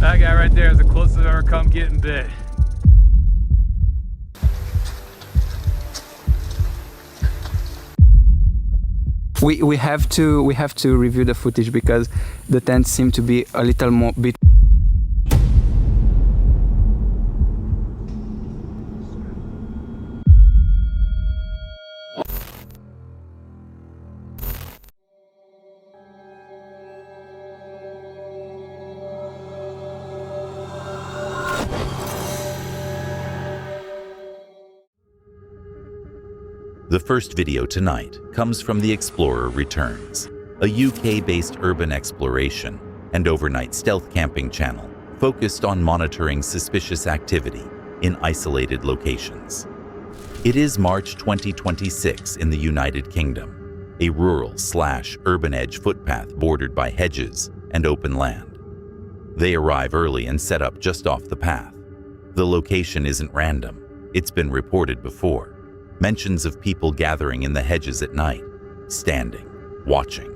That guy right there is the closest I've ever come getting bit. We have to review the footage because the tents seem to be a little more bit. The first video tonight comes from The Explorer Returns, a UK-based urban exploration and overnight stealth camping channel focused on monitoring suspicious activity in isolated locations. It is March 2026 in the United Kingdom, a rural/urban edge footpath bordered by hedges and open land. They arrive early and set up just off the path. The location isn't random, it's been reported before. Mentions of people gathering in the hedges at night, standing, watching,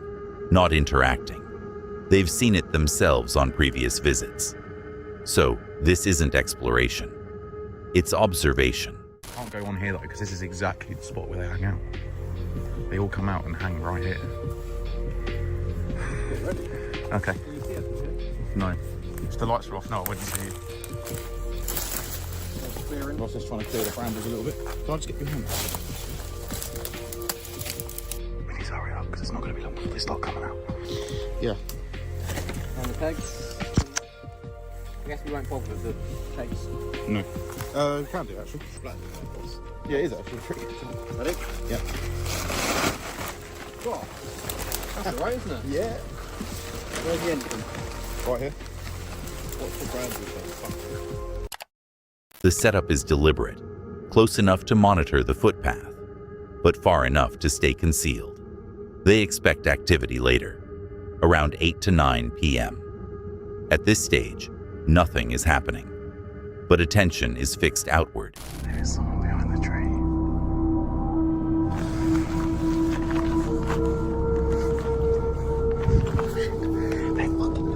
not interacting. They've seen it themselves on previous visits. So this isn't exploration, it's observation. I can't go on here though, because this is exactly the spot where they hang out. They all come out and hang right here. Okay. No. If the lights are off, no, I wouldn't see you. Ross is trying to clear the brambles a little bit. Can I just get your hand? We need to hurry up because it's not going to be long before they start coming out. Yeah. And the pegs? I guess we won't bother with the pegs. No. We can do actually. Yeah, it is actually pretty good. Ready? Yeah. Wow. That's alright, isn't it? Yeah. Where's the engine? Right here. What's the brambles? The setup is deliberate, close enough to monitor the footpath, but far enough to stay concealed. They expect activity later, around 8 to 9 p.m. At this stage, nothing is happening, but attention is fixed outward. There is someone behind the tree. They fucking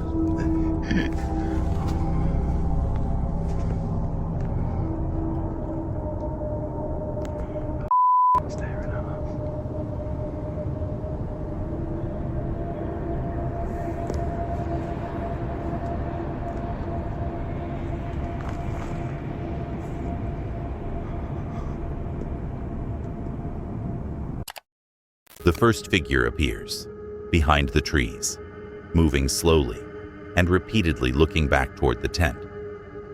staring at us. The first figure appears, behind the trees, moving slowly and repeatedly looking back toward the tent.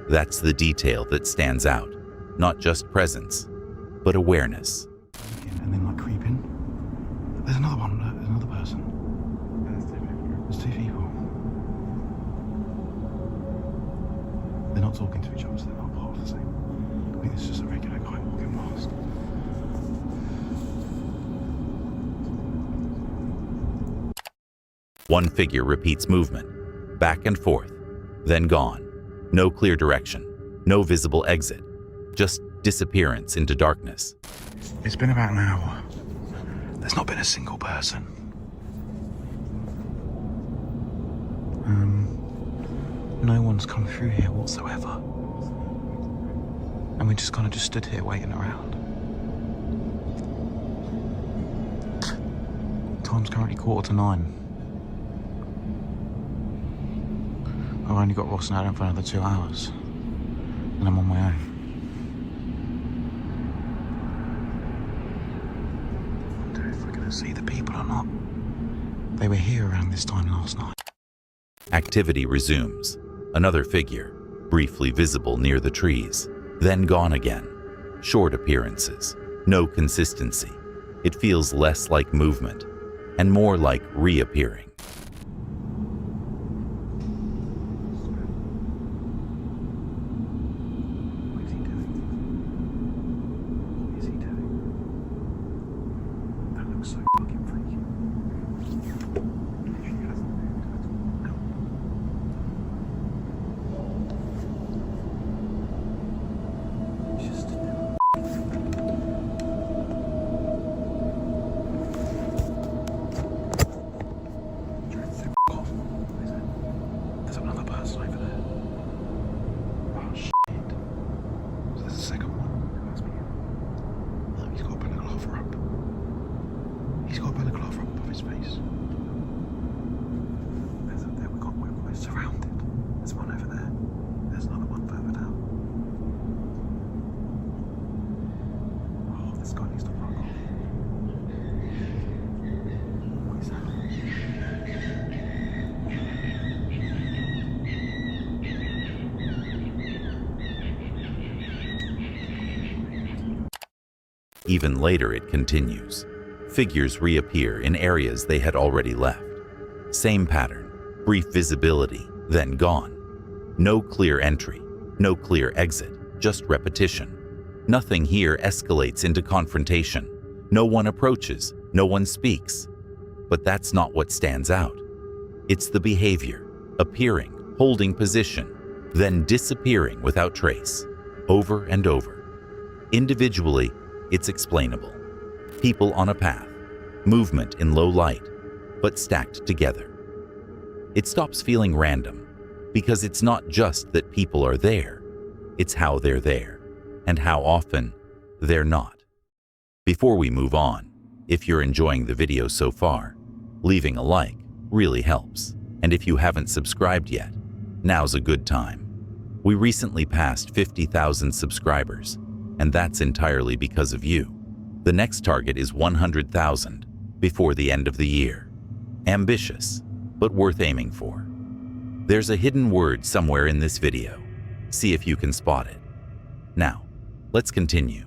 That's the detail that stands out, not just presence, but awareness. And then like creeping. There's another one, look, there's another person. There's two people. They're not talking to each other, so they're not part of the same. I think it's just a regular guy walking past. One figure repeats movement, back and forth, then gone. No clear direction, no visible exit, just disappearance into darkness. It's been about an hour. There's not been a single person. No one's come through here whatsoever. And we just kind of just stood here waiting around. Time's currently 9:15. I've only got Ross and Adam for another 2 hours. And I'm on my own. I wonder if we're going to see the people or not. They were here around this time last night. Activity resumes. Another figure, briefly visible near the trees, then gone again. Short appearances, no consistency. It feels less like movement and more like reappearing. What is he doing? What is he doing? That looks so fucking freaky. Literally hasn't moved at all. No. Just there's another person over there. He's got a balaclava up above his face. We're surrounded. There's one over there. There's another one further down. Oh, this guy needs to fuck off. What is that? Even later it continues. Figures reappear in areas they had already left. Same pattern, brief visibility, then gone. No clear entry, no clear exit, just repetition. Nothing here escalates into confrontation. No one approaches, no one speaks. But that's not what stands out. It's the behavior, appearing, holding position, then disappearing without trace, over and over. Individually, it's explainable. People on a path, movement in low light, but stacked together. It stops feeling random, because it's not just that people are there, it's how they're there, and how often they're not. Before we move on, if you're enjoying the video so far, leaving a like really helps. And if you haven't subscribed yet, now's a good time. We recently passed 50,000 subscribers, and that's entirely because of you. The next target is 100,000 before the end of the year. Ambitious, but worth aiming for. There's a hidden word somewhere in this video. See if you can spot it. Now, let's continue.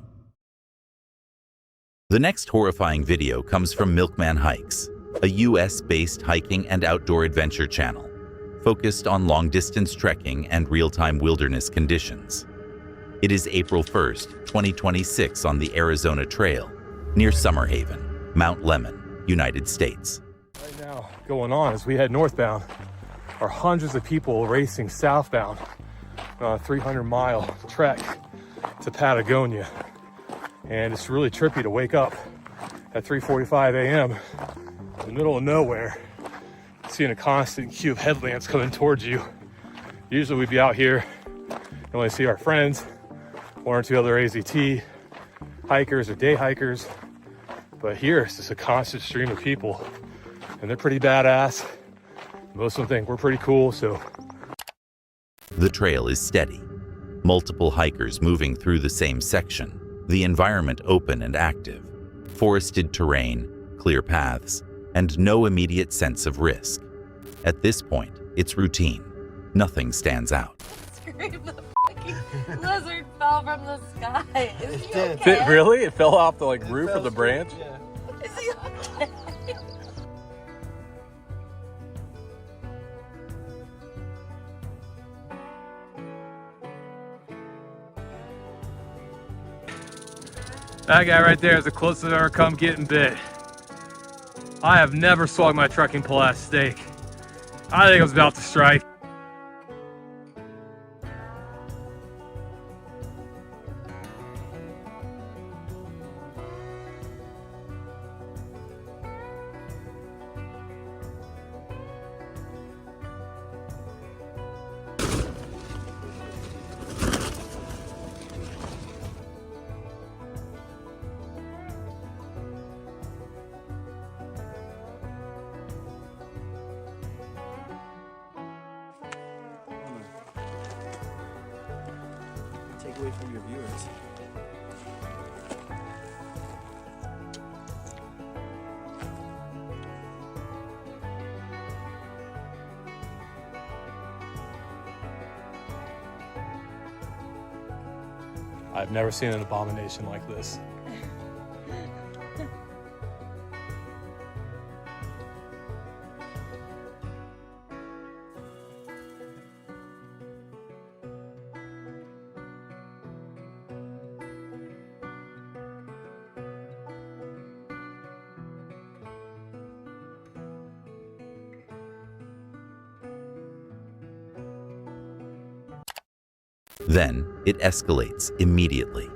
The next horrifying video comes from Milkman Hikes, a US-based hiking and outdoor adventure channel, focused on long-distance trekking and real-time wilderness conditions. It is April 1st, 2026 on the Arizona Trail, near Summer Haven, Mount Lemmon, United States. Right now, going on as we head northbound are hundreds of people racing southbound on a 300-mile trek to Patagonia. And it's really trippy to wake up at 3:45 a.m. in the middle of nowhere, seeing a constant queue of headlamps coming towards you. Usually we'd be out here and only see our friends, one or two other AZT hikers or day hikers. But here it's just a constant stream of people, and they're pretty badass. Most of them think we're pretty cool, so. The trail is steady. Multiple hikers moving through the same section. The environment open and active. Forested terrain, clear paths, and no immediate sense of risk. At this point, it's routine. Nothing stands out. Scream, the fucking lizard fell from the sky. Is he okay? Really? It fell off the roof of the branch? Yeah. Is he okay? That guy right there is the closest I've ever come getting bit. I have never swung my trekking pole at a stake. I think I was about to strike. Take away from your viewers. I've never seen an abomination like this. Then it escalates immediately.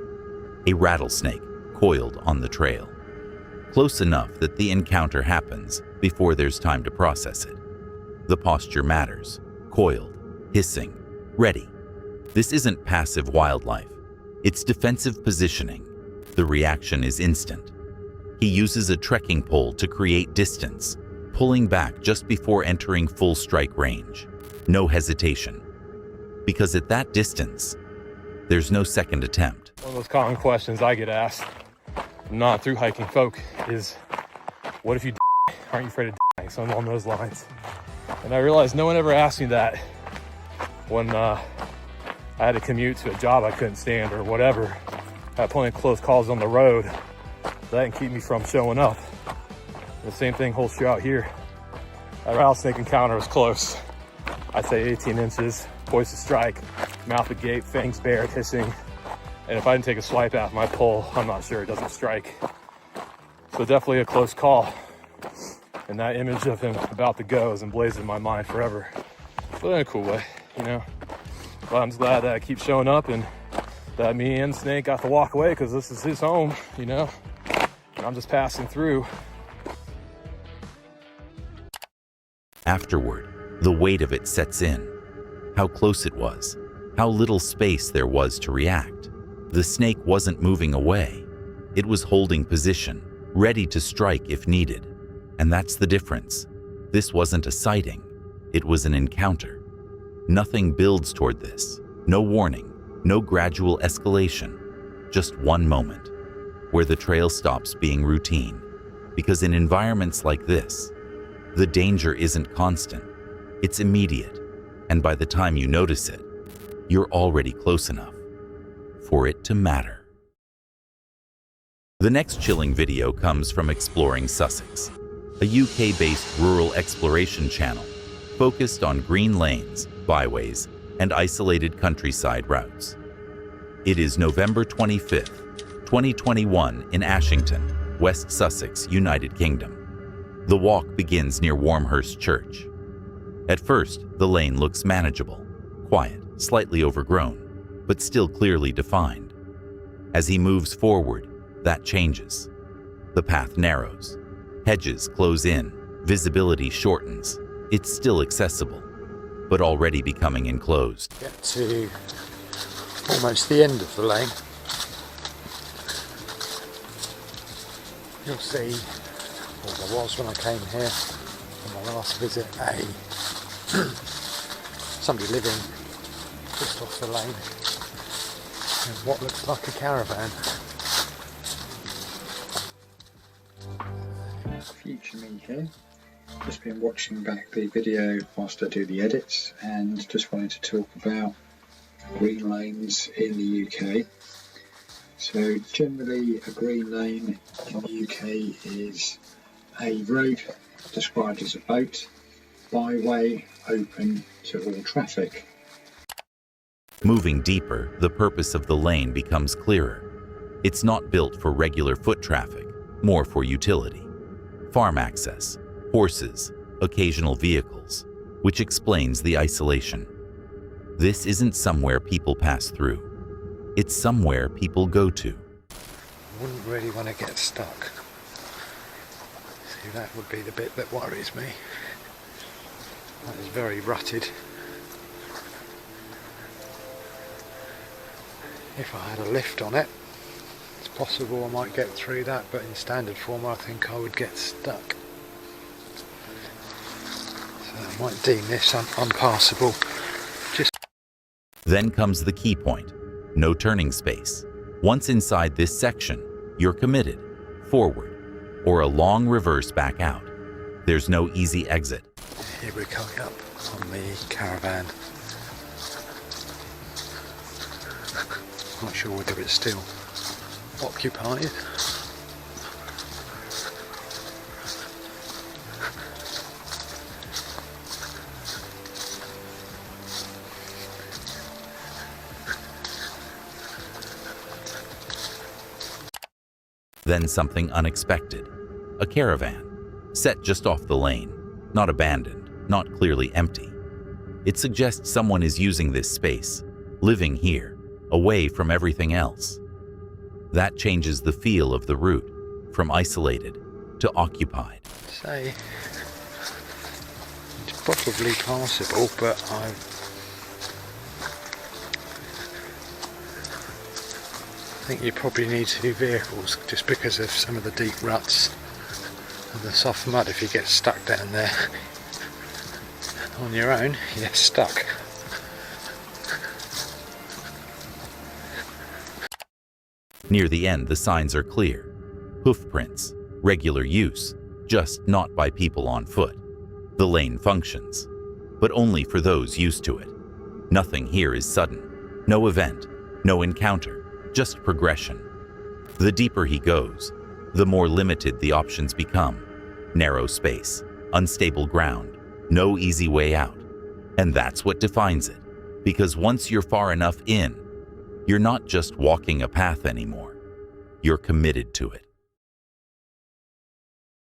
A rattlesnake coiled on the trail. Close enough that the encounter happens before there's time to process it. The posture matters. Coiled, hissing, ready. This isn't passive wildlife. It's defensive positioning. The reaction is instant. He uses a trekking pole to create distance, pulling back just before entering full strike range. No hesitation. Because at that distance, there's no second attempt. One of those common questions I get asked from non-through hiking folk is, what if you die? Aren't you afraid of dying? Something along those lines. And I realized no one ever asked me that when I had to commute to a job I couldn't stand or whatever. I had plenty of close calls on the road. That didn't keep me from showing up. The same thing holds true out here. That rattlesnake encounter was close. I'd say 18 inches, poised to strike, mouth agape, fangs bared, hissing. And if I didn't take a swipe out of my pole, I'm not sure it doesn't strike. So definitely a close call. And that image of him about to go is emblazoned in my mind forever. But in a cool way, you know. But I'm just glad that I keep showing up and that me and Snake got to walk away because this is his home, you know. And I'm just passing through. Afterward, the weight of it sets in. How close it was, how little space there was to react. The snake wasn't moving away. It was holding position, ready to strike if needed. And that's the difference. This wasn't a sighting, it was an encounter. Nothing builds toward this. No warning, no gradual escalation. Just one moment, where the trail stops being routine. Because in environments like this, the danger isn't constant, it's immediate. And by the time you notice it, you're already close enough for it to matter. The next chilling video comes from Exploring Sussex, a UK-based rural exploration channel focused on green lanes, byways, and isolated countryside routes. It is November 25th, 2021 in Ashington, West Sussex, United Kingdom. The walk begins near Wormhurst Church. At first, the lane looks manageable, quiet, slightly overgrown, but still clearly defined. As he moves forward, that changes. The path narrows. Hedges close in, visibility shortens. It's still accessible, but already becoming enclosed. Get to almost the end of the lane. You'll see, or there was when I came here on my last visit, somebody living just off the lane in what looks like a caravan. Future me here. Just been watching back the video whilst I do the edits and just wanted to talk about green lanes in the UK. So generally a green lane in the UK is a road described as a boat, byway open to all traffic. Moving deeper, the purpose of the lane becomes clearer. It's not built for regular foot traffic, more for utility. Farm access, horses, occasional vehicles, which explains the isolation. This isn't somewhere people pass through. It's somewhere people go to. Wouldn't really want to get stuck. See, that would be the bit that worries me. That is very rutted. If I had a lift on it, it's possible I might get through that, but in standard form I think I would get stuck. So I might deem this unpassable. Then comes the key point, no turning space. Once inside this section, you're committed, forward, or a long reverse back out. There's no easy exit. Here we're coming up on the caravan. Not sure whether it's still occupied. Then something unexpected. A caravan, set just off the lane, not abandoned, not clearly empty. It suggests someone is using this space, living here, away from everything else. That changes the feel of the route, from isolated to occupied. Say, it's probably passable, but think you probably need 2 vehicles just because of some of the deep ruts and the soft mud. If you get stuck down there on your own, you're stuck. Near the end, the signs are clear. Hoof prints, regular use, just not by people on foot. The lane functions, but only for those used to it. Nothing here is sudden. No event, no encounter, just progression. The deeper he goes, the more limited the options become. Narrow space, unstable ground, no easy way out. And that's what defines it, because once you're far enough in, you're not just walking a path anymore. You're committed to it.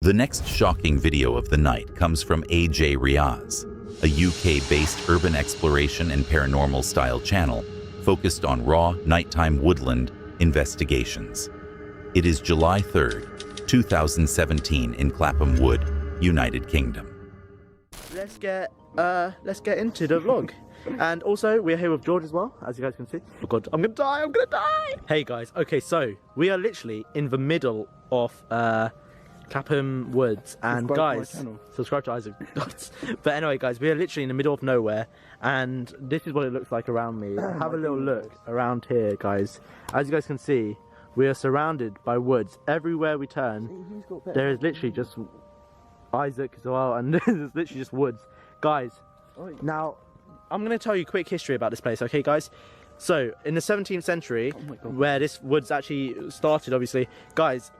The next shocking video of the night comes from AJ Riaz, a UK-based urban exploration and paranormal-style channel focused on raw, nighttime woodland investigations. It is July 3rd, 2017 in Clapham Wood, United Kingdom. Let's get into the vlog. And also, we're here with George as well, as you guys can see. Oh god, I'm gonna die! Hey guys, okay, so we are literally in the middle of Clapham Woods, and guys, subscribe to Isaac. But anyway guys, we are literally in the middle of nowhere, and this is what it looks like around me. Have a little look around here, guys. As you guys can see, we are surrounded by woods. Everywhere we turn, there is literally just Isaac as well, and there's literally just woods. Guys, now, I'm going to tell you a quick history about this place, okay guys? So, in the 17th century, where this woods actually started, obviously, guys,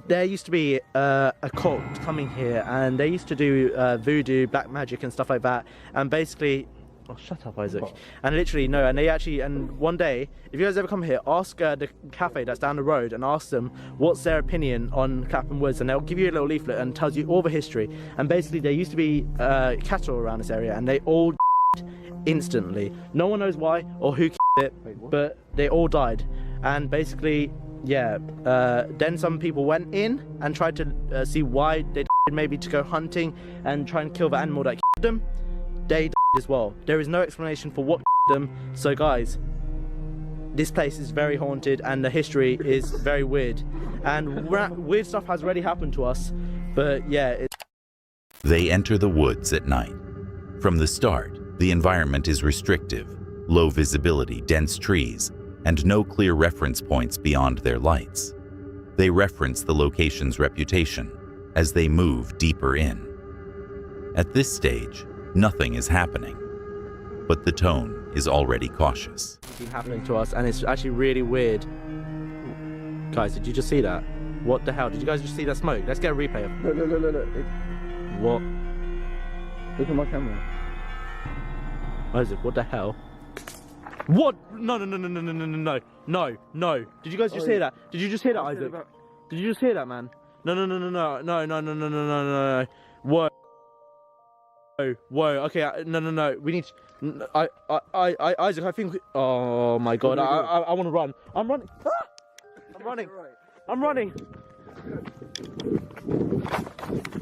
there used to be a cult coming here, and they used to do voodoo, black magic and stuff like that, and basically... Oh, shut up, Isaac. And literally, no, and they actually, and one day, if you guys ever come here, ask the cafe that's down the road and ask them what's their opinion on Clapham Woods, and they'll give you a little leaflet and tells you all the history. And basically, there used to be cattle around this area, and they all instantly. No one knows why or who it, but they all died. And basically, yeah, then some people went in and tried to see why they maybe to go hunting and try and kill the animal that them. They as well. There is no explanation for what them. So guys, this place is very haunted and the history is very weird, and weird stuff has already happened to us, but yeah. They enter the woods at night. From the start, the environment is restrictive, low visibility, dense trees, and no clear reference points beyond their lights. They reference the location's reputation as they move deeper in. At this stage, nothing is happening, but the tone is already cautious. It's been happening to us, and it's actually really weird. Guys, did you just see that? What the hell? Did you guys just see that smoke? Let's get a replay of it. Look. What? Look at my camera. Isaac, what the hell? What? No. Did you guys just hear that? Did you just hear that, Isaac? Did you just hear that, man? No. Whoa. Whoa, okay, no, we need to, Isaac, I think, oh my god, I want to run. I'm running. I'm running.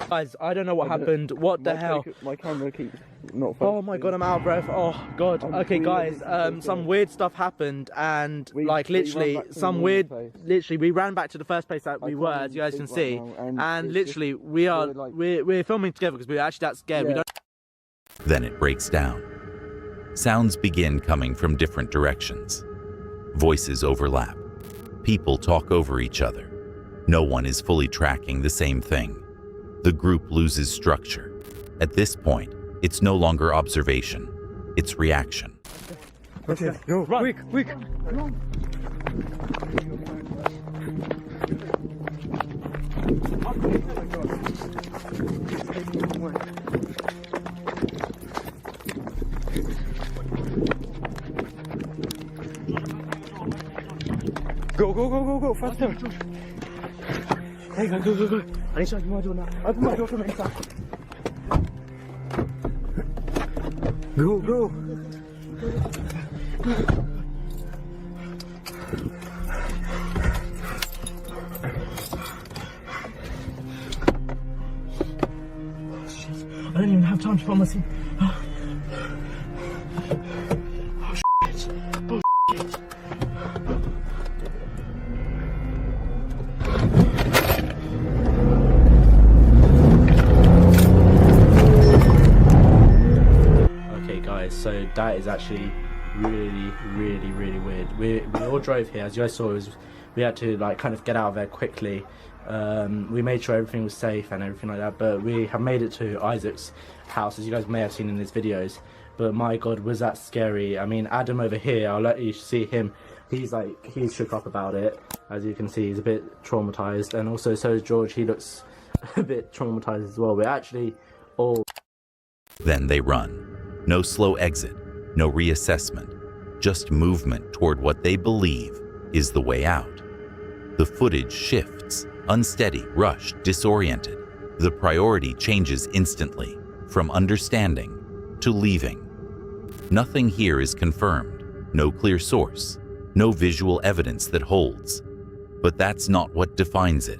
Guys, I don't know what happened. What the hell? My camera keeps not focusing. Oh my god, I'm out of breath. Oh god. Okay guys, some weird stuff happened, and like literally we ran back to the first place that we were, as you guys can see, and literally we're filming together because we're actually that scared. We don't. Then it breaks down. Sounds begin coming from different directions. Voices overlap. People talk over each other. No one is fully tracking the same thing. The group loses structure. At this point, it's no longer observation, it's reaction. Okay, go, run. Quick. Run. Go, faster. Hey, go. I need to open my door now. Open my door from inside. Go. I don't even have time to put my seat. So that is actually really weird. We all drove here, as you guys saw. We had to like kind of get out of there quickly. We made sure everything was safe and everything like that, but we have made it to Isaac's house, as you guys may have seen in his videos. But my god, was that scary. I mean, Adam over here, I'll let you see him. He's shook up about it. As you can see, he's a bit traumatized, and also so is George. He looks a bit traumatized as well. We're actually all... Then they run. No slow exit, no reassessment, just movement toward what they believe is the way out. The footage shifts, unsteady, rushed, disoriented. The priority changes instantly, from understanding to leaving. Nothing here is confirmed, no clear source, no visual evidence that holds. But that's not what defines it.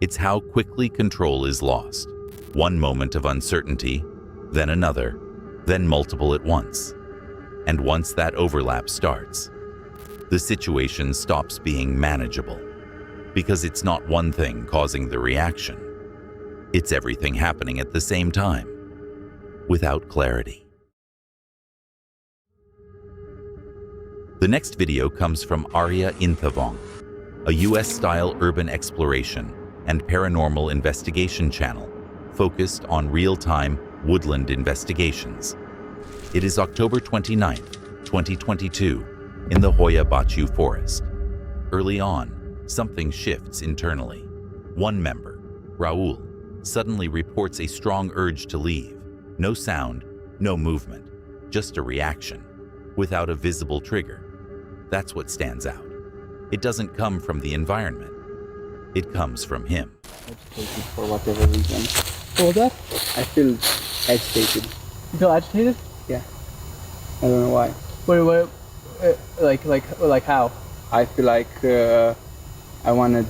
It's how quickly control is lost. One moment of uncertainty, then another, then multiple at once. And once that overlap starts, the situation stops being manageable. Because it's not one thing causing the reaction. It's everything happening at the same time, without clarity. The next video comes from Arya Inthavong, a US-style urban exploration and paranormal investigation channel focused on real-time woodland investigations. It is October 29th, 2022, in the Hoya Baciu forest. Early on, something shifts internally. One member, Raul, suddenly reports a strong urge to leave. No sound, no movement, just a reaction, without a visible trigger. That's what stands out. It doesn't come from the environment. It comes from him. Agitated for whatever reason. What was that? I feel agitated. You feel agitated? Yeah. I don't know why. Wait, like how? I feel like I want to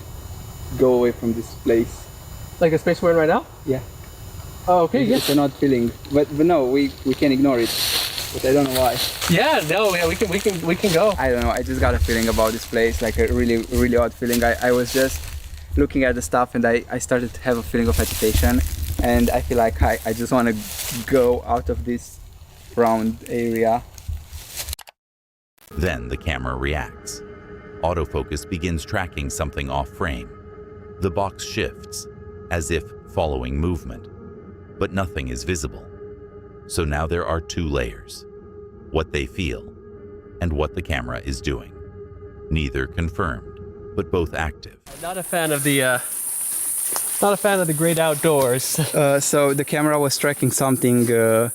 go away from this place. Like the space we're in right now? Yeah. Oh, okay, yeah. It's an odd feeling, but no, we can ignore it. But I don't know why. Yeah, no, yeah, we can go. I don't know. I just got a feeling about this place, like a really odd feeling. I was just looking at the stuff, and I started to have a feeling of agitation, and I feel like I just want to go out of this round area. Then the camera reacts. Autofocus begins tracking something off frame. The box shifts, as if following movement, but nothing is visible. So now there are two layers, what they feel and what the camera is doing. Neither confirmed, but both active. Not a fan of the great outdoors. So the camera was tracking something. Why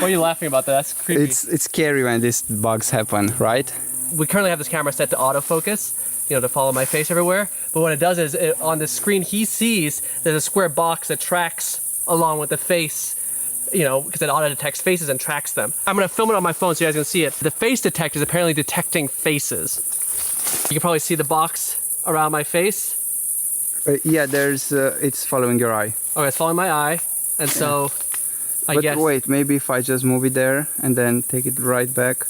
are you laughing about that? That's creepy. It's scary when these bugs happen, right? We currently have this camera set to autofocus, to follow my face everywhere. But what it does is, on the screen he sees, there's a square box that tracks along with the face, because it auto detects faces and tracks them. I'm gonna film it on my phone so you guys can see it. The face detector is apparently detecting faces. You can probably see the box around my face. Yeah, it's following your eye. Okay, it's following my eye, and so I guess. But wait, maybe if I just move it there and then take it right back.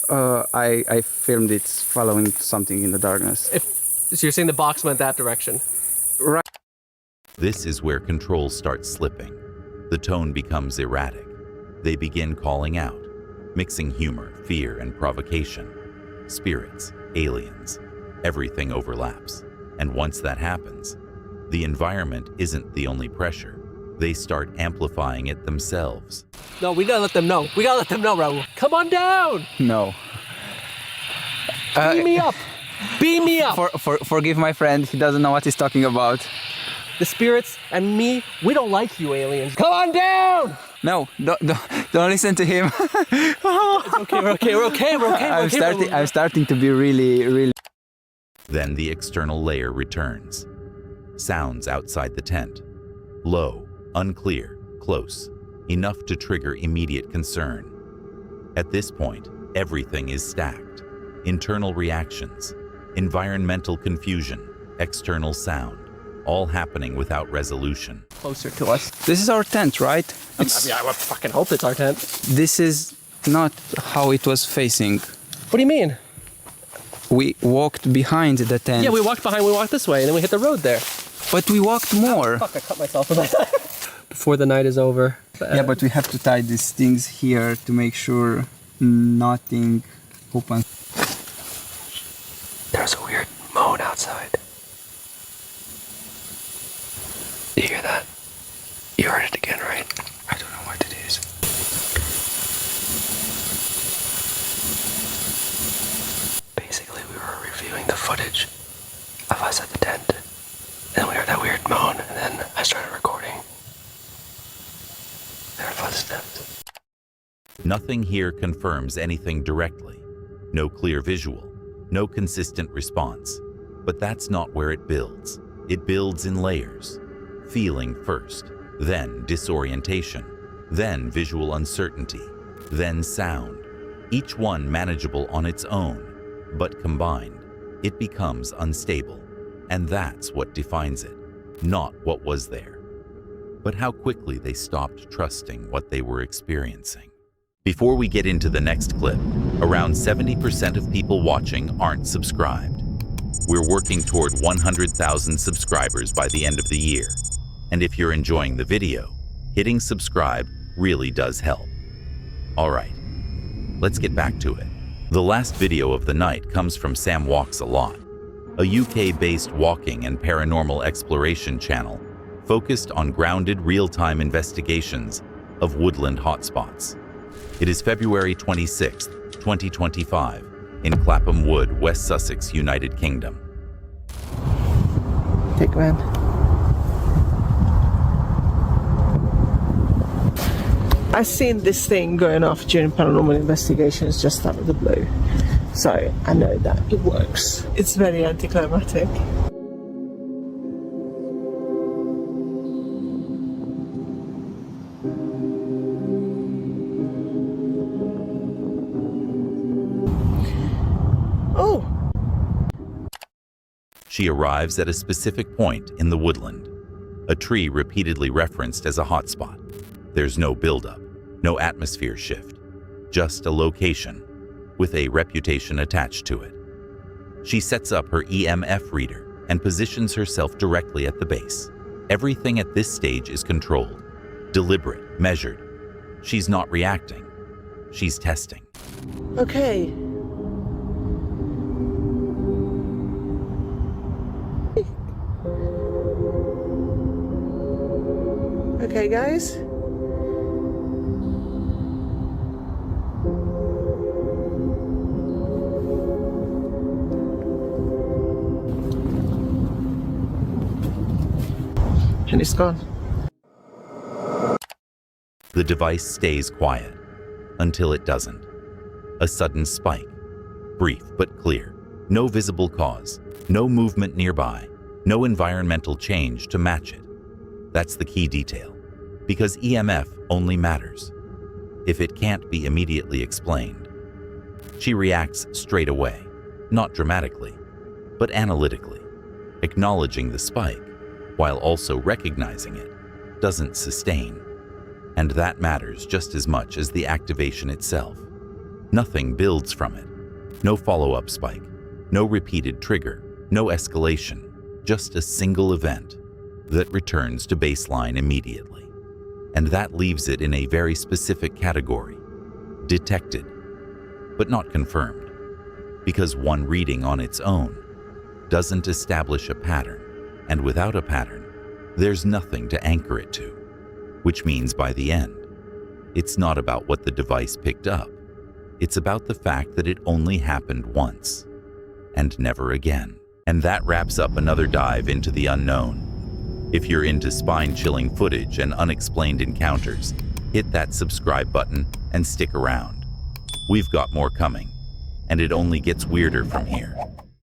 I filmed it following something in the darkness. So you're saying the box went that direction? Right. This is where control starts slipping. The tone becomes erratic. They begin calling out, mixing humor, fear, and provocation. Spirits, aliens, everything overlaps. And once that happens, the environment isn't the only pressure. They start amplifying it themselves. No, we gotta let them know. We gotta let them know, Raul. Come on down! No. Beam me up! Beam me up! Forgive my friend, he doesn't know what he's talking about. The spirits and me, we don't like you aliens. Come on down! No, don't listen to him. It's okay, we're okay. I'm starting to be really... Then the external layer returns. Sounds outside the tent. Low, unclear, close, enough to trigger immediate concern. At this point, everything is stacked. Internal reactions, environmental confusion, external sound, all happening without resolution. Closer to us. This is our tent, right? I would fucking hope it's our tent. This is not how it was facing. What do you mean? We walked behind the tent. Yeah, we walked this way, and then we hit the road there. But we walked more. Fuck, I cut myself with my before the night is over. Yeah, but we have to tie these things here to make sure nothing opens. There's a weird moan outside. You hear that? You heard it again, right? I don't know what it is. Basically, we were reviewing the footage of us at the tent. And we heard that weird moan, and then I started recording. There are footsteps. Nothing here confirms anything directly. No clear visual, no consistent response. But that's not where it builds. It builds in layers. Feeling first, then disorientation, then visual uncertainty, then sound. Each one manageable on its own, but combined, it becomes unstable. And that's what defines it, not what was there, but how quickly they stopped trusting what they were experiencing. Before we get into the next clip, around 70% of people watching aren't subscribed. We're working toward 100,000 subscribers by the end of the year. And if you're enjoying the video, hitting subscribe really does help. All right, let's get back to it. The last video of the night comes from Sam Walks a Lot, a UK-based walking and paranormal exploration channel focused on grounded real-time investigations of woodland hotspots. It is February 26, 2025, in Clapham Wood, West Sussex, United Kingdom. Take man. I've seen this thing going off during paranormal investigations just out of the blue, so I know that it works. It's very anticlimactic. Oh! She arrives at a specific point in the woodland, a tree repeatedly referenced as a hotspot. There's no buildup, no atmosphere shift, just a location with a reputation attached to it. She sets up her EMF reader and positions herself directly at the base. Everything at this stage is controlled, deliberate, measured. She's not reacting, she's testing. Okay. Okay, guys. And it's gone. The device stays quiet until it doesn't. A sudden spike, brief but clear. No visible cause, no movement nearby, no environmental change to match it. That's the key detail, because EMF only matters if it can't be immediately explained. She reacts straight away, not dramatically, but analytically, acknowledging the spike while also recognizing it doesn't sustain. And that matters just as much as the activation itself. Nothing builds from it. No follow-up spike, no repeated trigger, no escalation, just a single event that returns to baseline immediately. And that leaves it in a very specific category, detected, but not confirmed, because one reading on its own doesn't establish a pattern, and without a pattern, there's nothing to anchor it to, which means by the end, it's not about what the device picked up, it's about the fact that it only happened once, and never again. And that wraps up another dive into the unknown. If you're into spine-chilling footage and unexplained encounters, hit that subscribe button and stick around. We've got more coming, and it only gets weirder from here.